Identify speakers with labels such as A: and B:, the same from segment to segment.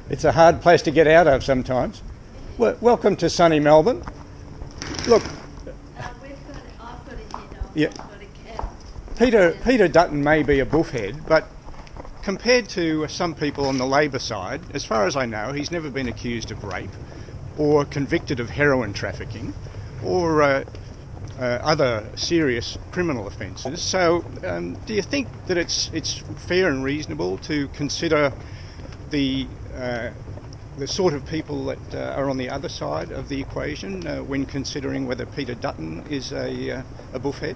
A: It's a hard place to get out of sometimes. Well, welcome to sunny Melbourne. Look,
B: I've got a head on.
A: yeah,
B: I've got a cap.
A: Peter Dutton may be a boofhead, but compared to some people on the Labor side, as far as I know, he's never been accused of rape or convicted of heroin trafficking or other serious criminal offences. So do you think that it's fair and reasonable to consider the sort of people that are on the other side of the equation when considering whether Peter Dutton is a boofhead?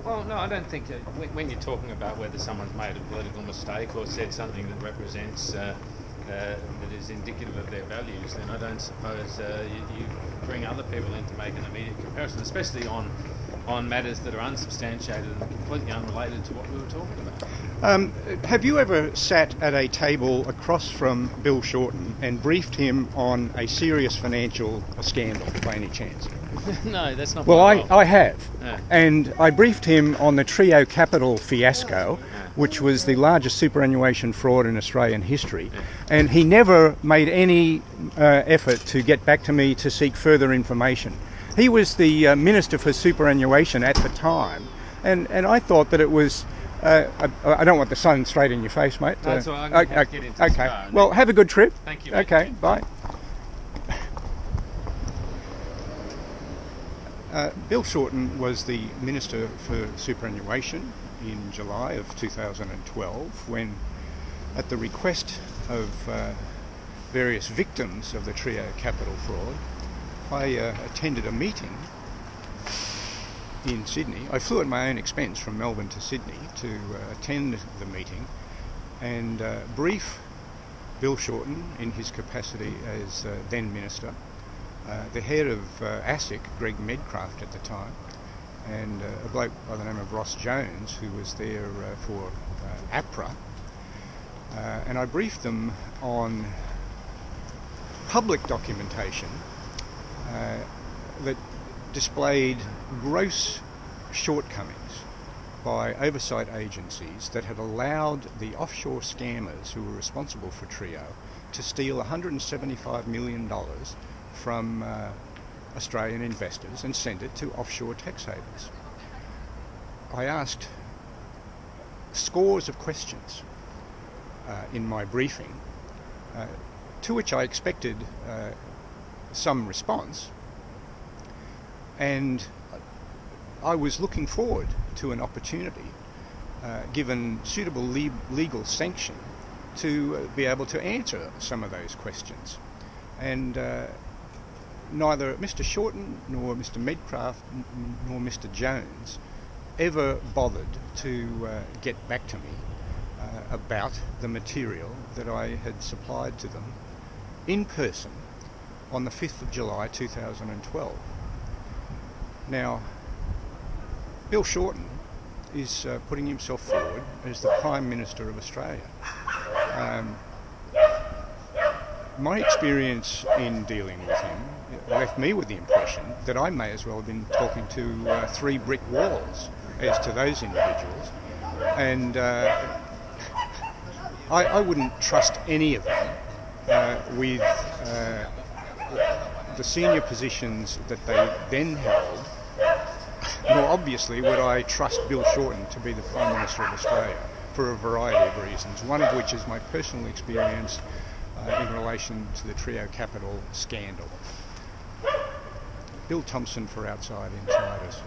C: Well, no, I don't think that when you're talking about whether someone's made a political mistake or said something that represents that is indicative of their values, then I don't suppose you bring other people in to make an immediate comparison, especially on matters that are unsubstantiated and completely unrelated to what we were talking about.
A: Have you ever sat at a table across from Bill Shorten and briefed him on a serious financial scandal by any chance?
C: No, that's not.
A: Well,
C: my role.
A: I have.
C: Yeah.
A: And I briefed him on the Trio Capital fiasco, which was the largest superannuation fraud in Australian history. And he never made any effort to get back to me to seek further information. He was the Minister for Superannuation at the time, and I thought that it was... I don't want the sun straight in your face, mate.
C: That's all right. I'm going to have to get into this
A: okay.
C: car.
A: Well, have a good trip.
C: Thank you.
A: Okay, bye. Bill Shorten was the Minister for Superannuation in July of 2012 when, at the request of various victims of the Trio Capital fraud, I attended a meeting in Sydney. I flew at my own expense from Melbourne to Sydney to attend the meeting and brief Bill Shorten in his capacity as then Minister, the head of ASIC, Greg Medcraft at the time, and a bloke by the name of Ross Jones, who was there for APRA. And I briefed them on public documentation that displayed gross shortcomings by oversight agencies that had allowed the offshore scammers who were responsible for Trio to steal $175 million from Australian investors and send it to offshore tax havens. I asked scores of questions in my briefing, to which I expected some response, and I was looking forward to an opportunity, given suitable legal sanction, to be able to answer some of those questions. And neither Mr. Shorten nor Mr. Medcraft nor Mr. Jones ever bothered to get back to me about the material that I had supplied to them in person on the 5th of July 2012. Now, Bill Shorten is putting himself forward as the Prime Minister of Australia. My experience in dealing with him left me with the impression that I may as well have been talking to three brick walls as to those individuals, and I wouldn't trust any of them with the senior positions that they then held, nor obviously would I trust Bill Shorten to be the Prime Minister of Australia for a variety of reasons, one of which is my personal experience in relation to the Trio Capital scandal. Bill Thompson for Outside Insiders.